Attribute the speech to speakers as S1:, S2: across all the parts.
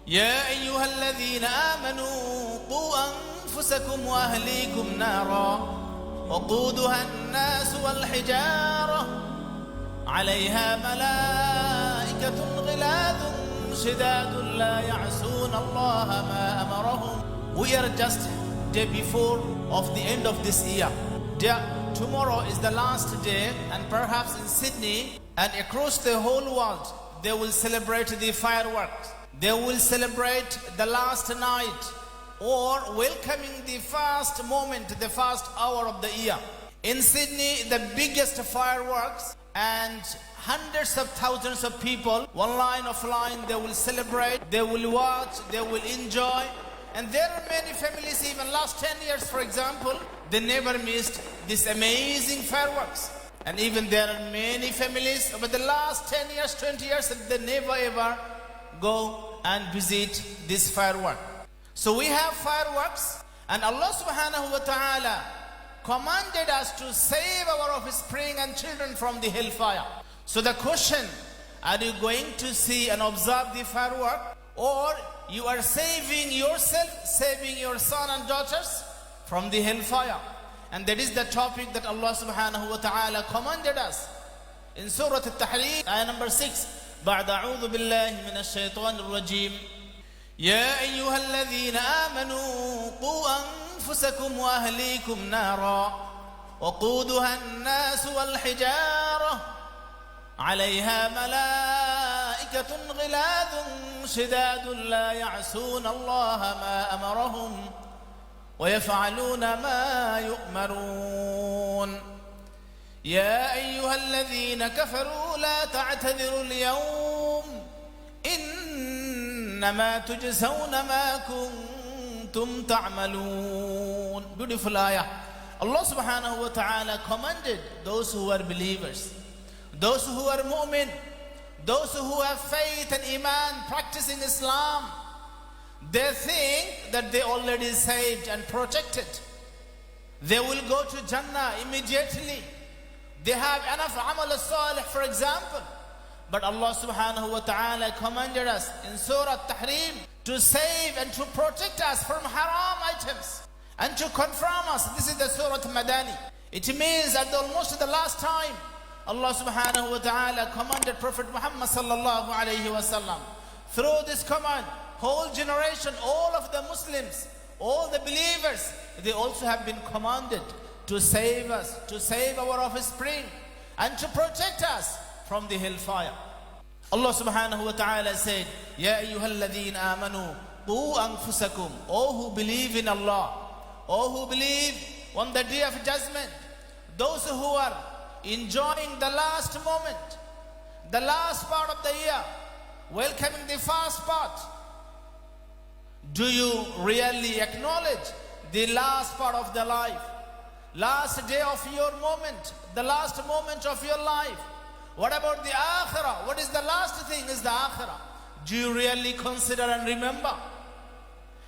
S1: يا أيها الذين آمنوا قوا أنفسكم وأهليكم نارا وقودها الناس والحجارة عليها ملائكة غلاظ شداد لا يعصون الله ما أمرهم. We are just day before of the end of this year. Tomorrow is the last day, and perhaps in Sydney and across the whole world they will celebrate the fireworks. They will celebrate the last night or welcoming the first moment, the first hour of the year. In Sydney, the biggest fireworks, and hundreds of thousands of people, online, offline, they will celebrate, they will watch, they will enjoy. And there are many families, even last 10 years, for example, they never missed this amazing fireworks. And even there are many families over the last 10 years, 20 years, they never ever go and visit this firework. So we have fireworks, and Allah subhanahu wa ta'ala commanded us to save our offspring and children from the hellfire. So the question, are you going to see and observe the firework, or you are saving yourself, saving your son and daughters from the hellfire? And that is the topic that Allah subhanahu wa ta'ala commanded us in Surah Al-Tahrim, ayah number 6. بعد أعوذ بالله من الشيطان الرجيم يا أيها الذين آمنوا قوا أنفسكم وأهليكم نارا وقودها الناس والحجارة عليها ملائكة غلاظ شداد لا يعصون الله ما أمرهم ويفعلون ما يؤمرون يا أيها الذين كفروا لا تعتذروا اليوم إنما تجزون ما كنتم تعملون. Beautiful ayah. Allah subhanahu wa ta'ala commanded those who are believers, those who are mu'min, those who have faith and iman, practicing Islam. They think that they already saved and protected. They will go to Jannah immediately. They have enough amal as-salih, for example. But Allah subhanahu wa ta'ala commanded us in Surah Tahrim to save and to protect us from haram items and to confirm us. This is the Surah Madani. It means at almost the last time, Allah subhanahu wa ta'ala commanded Prophet Muhammad sallallahu alayhi wa sallam. Through this command, whole generation, all of the Muslims, all the believers, they also have been commanded to save us, to save our offspring, and to protect us from the hellfire. Allah subhanahu wa ta'ala said, Ya ayyuhalladheen amanu, qu anfusakum, all who believe in Allah, all who believe on the day of judgment, those who are enjoying the last moment, the last part of the year, welcoming the first part. Do you really acknowledge the last part of the life? Last day of your moment, the last moment of your life. What about the akhirah? What is the last thing is the akhirah? Do you really consider and remember?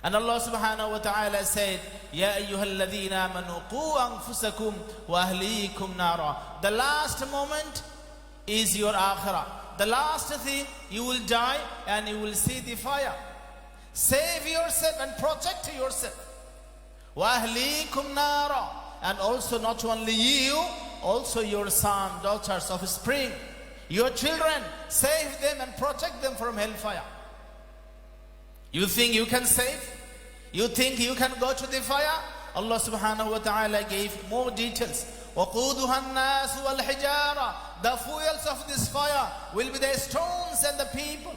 S1: And Allah subhanahu wa ta'ala said, Ya ayyuhalladhina amanu qu anfusakum wa ahlikum nara. The last moment is your akhirah. The last thing, you will die and you will see the fire. Save yourself and protect yourself. Wa ahlikum nara. And also not only you, also your son, daughters, offspring, your children, save them and protect them from hellfire. You think you can save? You think you can go to the fire? Allah subhanahu wa ta'ala gave more details. وَقُودُهَا النَّاسُ وَالْحِجَارَةُ. The fuels of this fire will be the stones and the people.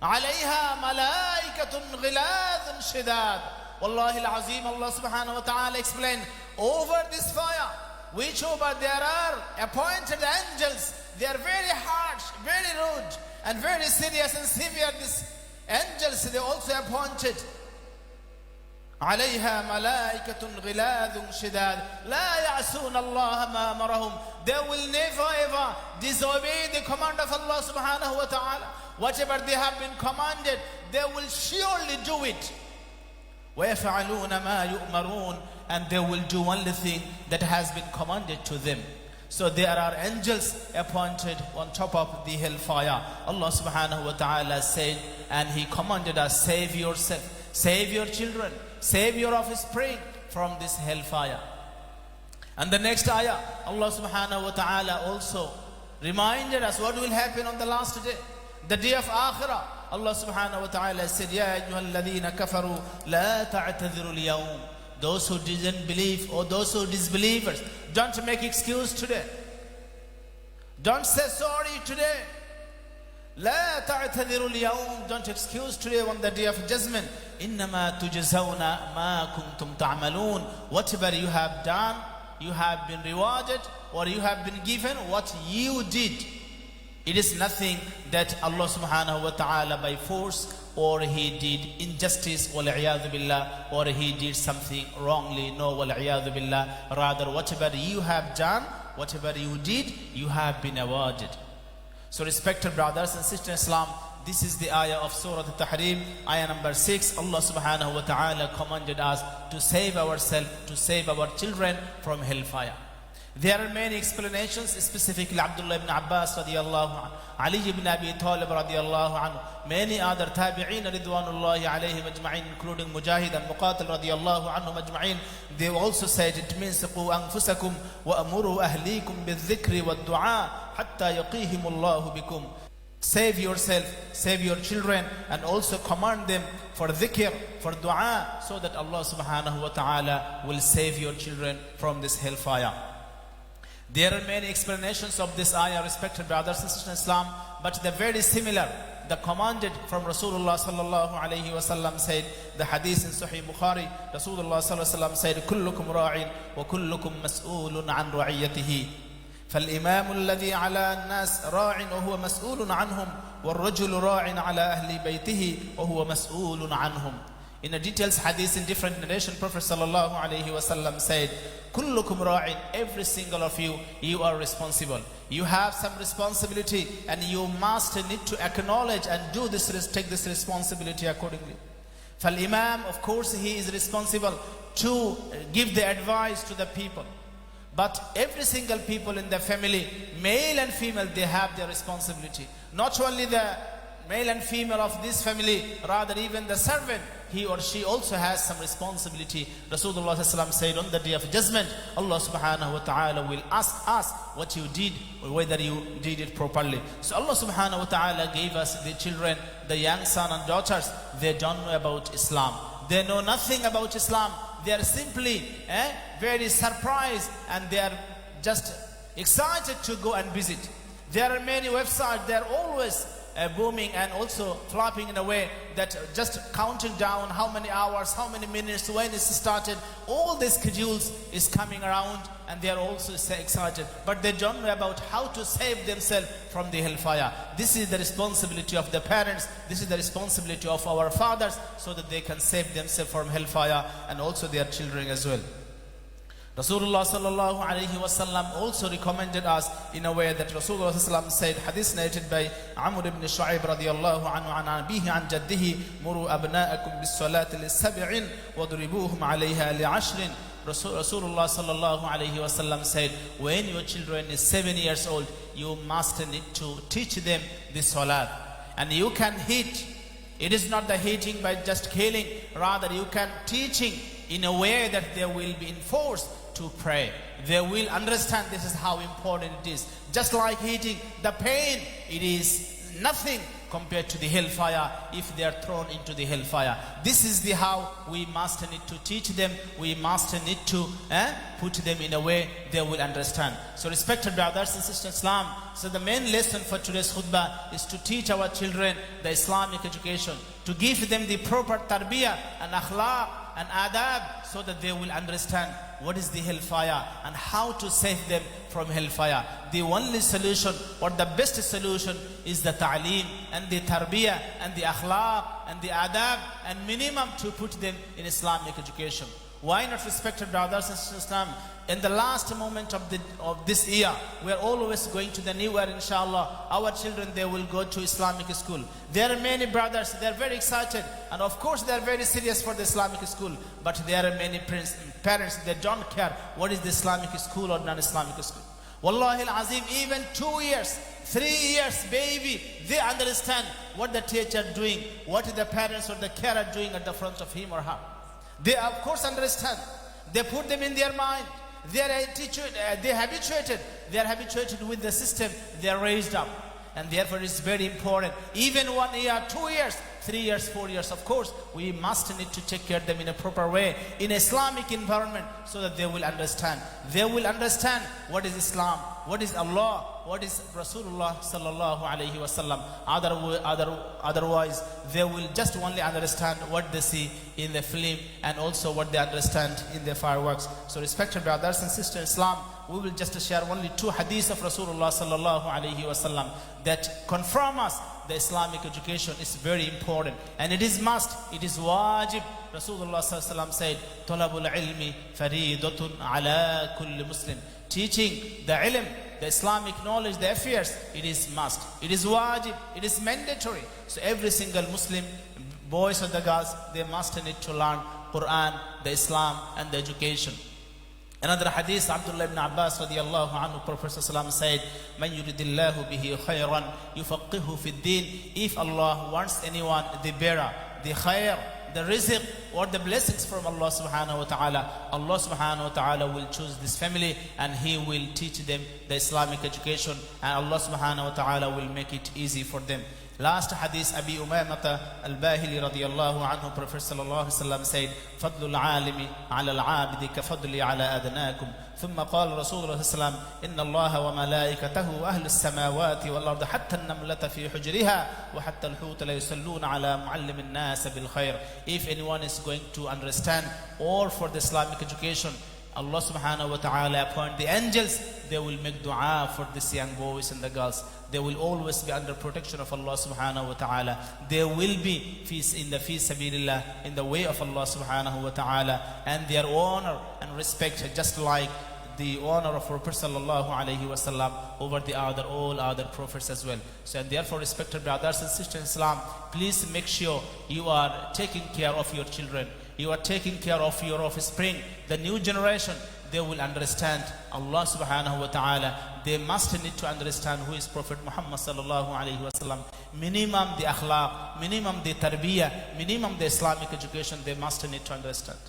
S1: عَلَيْهَا مَلَائِكَةٌ غِلَاظٌ شِدَادٌ. Wallahi al-Azim, Allah subhanahu wa ta'ala explained, over this fire, which over there are appointed angels. They are very harsh, very rude, and very serious and severe. These angels, they also appointed. عليها ملائكة غلاظ شداد لا يعصون الله ما أمرهم. They will never ever disobey the command of Allah subhanahu wa ta'ala. Whatever they have been commanded, they will surely do it. وَيَفْعَلُونَ مَا يُؤْمَرُونَ. And they will do only thing that has been commanded to them. So there are angels appointed on top of the hellfire. Allah subhanahu wa ta'ala said, and He commanded us, save yourself, save your children, save your offspring from this hellfire. And the next ayah, Allah subhanahu wa ta'ala also reminded us what will happen on the last day, the day of Akhirah. Allah subhanahu wa ta'ala said, Ya ayyuhalladhina kafaru la ta'tadhiru al-yawm. Those who didn't believe or those who disbelievers, don't make excuse today. Don't say sorry today. La ta'tadhiru al-yawm. Don't excuse today on the day of judgment. Innama tujzawna ma kuntum ta'malun. Whatever you have done, you have been rewarded, or you have been given what you did. It is nothing that Allah subhanahu wa ta'ala by force, or He did injustice, wal'iyadhu billah, or He did something wrongly. No, wal'iyadhu billah. Rather, whatever you have done, whatever you did, you have been awarded. So respected brothers and sisters in Islam, this is the ayah of Surah Al-Tahrim, ayah number 6. Allah subhanahu wa ta'ala commanded us to save ourselves, to save our children from hellfire. There are many explanations, specifically Abdullah ibn Abbas radiallahu anhu, Ali ibn Abi Talib radiallahu anhu, many other tabi'een ridwanullahi alayhim ajma'in, including Mujahid and Muqatil radiallahu anhum ajma'in. They also said it means qu anfusakum wa amuru ahlikum bil-dhikri wad-du'a hatta yaqihimullahu bikum. Save yourself, save your children, and also command them for dhikr, for dua, so that Allah subhanahu wa ta'ala will save your children from this hellfire. There are many explanations of this ayah, respected brothers and sisters in Islam, but they're very similar. The commanded from Rasulullah sallallahu alayhi wa sallam said, the hadith in Sahih Bukhari, Rasulullah sallallahu alayhi wa sallam said, kullukum ra'in wa kullukum mas'ulun an ra'iyatihi. فالإمام الذي على الناس راع وهو مسؤول عنهم والرجل راع على أهل بيته وهو مسؤول عنهم. In a details hadith in different narration, Prophet sallallahu alaihi wasallam said, "Kullukum ra'in." Every single of you, you are responsible. You have some responsibility, and you must need to acknowledge and do this, take this responsibility accordingly. Imam, of course, he is responsible to give the advice to the people. But every single people in the family, male and female, they have their responsibility. Not only the male and female of this family, rather even the servant, he or she also has some responsibility. Rasulullah ﷺ said, on the day of judgment, Allah subhanahu wa ta'ala will ask us what you did, or whether you did it properly. So Allah subhanahu wa ta'ala gave us the children, the young son and daughters. They don't know about Islam. They know nothing about Islam. They are simply very surprised, and they are just excited to go and visit. There are many websites, they are always booming and also flopping in a way that just counting down how many hours, how many minutes, when it started. All the schedules is coming around, and they are also excited. But they don't know about how to save themselves from the hellfire. This is the responsibility of the parents. This is the responsibility of our fathers, so that they can save themselves from hellfire and also their children as well. Rasulullah sallallahu alayhi wa sallam also recommended us in a way that Rasulullah sallam said, hadith narrated by Amr ibn Shu'ayb radiyallahu anhu an abihi an jaddihi, muru abna'akum bis salati lis-sab'in wadribuhum alayha li-'ashrin. Rasulullah sallallahu alayhi wa sallam said, when your children is 7 years old, you must need to teach them the salat. And you can hit. It is not the hitting by just killing. Rather, you can teaching in a way that they will be enforced to pray. They will understand this is how important it is. Just like hitting, the pain, it is nothing compared to the hellfire if they are thrown into the hellfire. This is the how we must need to teach them. We must need to put them in a way they will understand. So respected brothers and sisters in Islam, so the main lesson for today's khutbah is to teach our children the Islamic education, to give them the proper tarbiyah and akhlaq and adab, so that they will understand what is the hellfire and how to save them from hellfire. The only solution, or the best solution, is the ta'aleem and the tarbiyah and the akhlaq and the adab, and minimum to put them in Islamic education. Why not, respected brothers and sisters in Islam? In the last moment of this year, we are always going to the new year, inshallah. Our children, they will go to Islamic school. There are many brothers, they are very excited, and of course they are very serious for the Islamic school. But there are many parents, they don't care what is the Islamic school or non-Islamic school. Wallahi al-Azim, even 2 years, 3 years, baby, they understand what the teacher doing, what the parents or the carer doing at the front of him or her. They of course understand. They put them in their mind. They are habituated with the system they are raised up. And therefore it's very important. Even 1 year, 2 years, 3 years, 4 years, of course, we must need to take care of them in a proper way, in Islamic environment, so that they will understand. They will understand what is Islam, what is Allah, what is Rasulullah sallallahu alayhi wasallam. Otherwise, they will just only understand what they see in the film and also what they understand in the fireworks. So respected brothers and sisters in Islam, we will just share only 2 hadiths of Rasulullah sallallahu alayhi wasallam that confirm us the Islamic education is very important and it is must, it is wajib. Rasulullah sallallahu alayhi wasallam said, "Talabul ilmi faridatun ala kulli Muslim." Teaching the ilm, the Islamic knowledge, the affairs, it is must, it is wajib, it is mandatory. So every single Muslim, boys or the girls, they must need to learn Quran, the Islam and the education. Another hadith, Abdullah ibn Abbas radiyallahu anhu, Prophet ﷺ said, "Man yuridillahu bihi khayran yufaqihu fi din." If Allah wants anyone the bearer, the khair, the rizq or the blessings from Allah subhanahu wa ta'ala, Allah subhanahu wa ta'ala will choose this family and He will teach them the Islamic education, and Allah subhanahu wa ta'ala will make it easy for them. Last hadith, Abi Umamata al-Bahili radiyallahu anhu, Prophet sallallahu alaihi wasallam said, "Fadlu al-alimi ala al-abidi ka fadli ala adnakum." ثم قال رسول الله صلى الله عليه وسلم: إن الله وملائكته أهل السماوات والأرض حتى النملة في حجرها وحتى الحوت لا يصلون على معلم الناس بالخير. If anyone is going to understand or for the Islamic education, Allah subhanahu wa ta'ala appoint the angels, they will make dua for these young boys and the girls. They will always be under protection of Allah subhanahu wa ta'ala. They will be in the fi sabilillah, in the way of Allah subhanahu wa ta'ala, and their honor and respect just like the honor of Prophet sallallahu alayhi wa sallam over the all other prophets as well. So and therefore, respected brothers and sisters in Islam, please make sure you are taking care of your children. You are taking care of your offspring, the new generation. They will understand Allah subhanahu wa ta'ala. They must need to understand who is Prophet Muhammad sallallahu alayhi wa sallam. Minimum the akhlaq, minimum the tarbiyah, minimum the Islamic education, they must need to understand.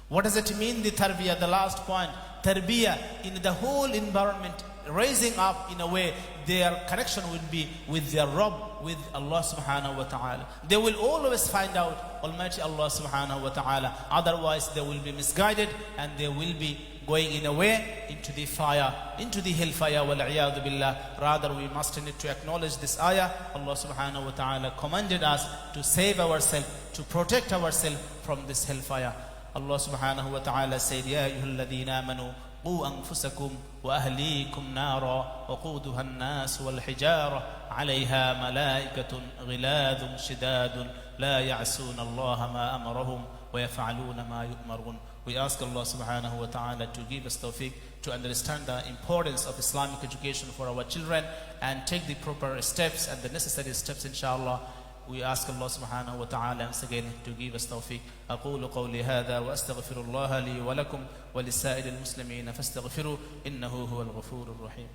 S1: What does it mean, the tarbiyah? The last point, tarbiyah in the whole environment, raising up in a way their connection will be with their Rabb, with Allah subhanahu wa ta'ala. They will always find out Almighty Allah subhanahu wa ta'ala. Otherwise they will be misguided and they will be going in a way into the fire, into the hellfire, wal-'iyadhu billah. Rather we must need to acknowledge this ayah. Allah subhanahu wa ta'ala commanded us to save ourselves, to protect ourselves from this hellfire. Allah subhanahu wa ta'ala said, "Ya ayyuhalladhina amanu قوا أنفسكم وأهليكم نارا وقودها الناس والحجارة عليها ملائكة غلاظ شداد لا يعصون الله ما أمرهم ويفعلون ما يؤمرون." We ask Allah subhanahu wa ta'ala to give us tawfiq to understand the importance of Islamic education for our children and take the proper steps and the necessary steps, inshallah. We ask Allah subhanahu wa ta'ala once again to give us tawfiq. أقول قولي هذا وأستغفر الله لي ولكم ولسائر المسلمين فاستغفروا إنه هو الغفور الرحيم.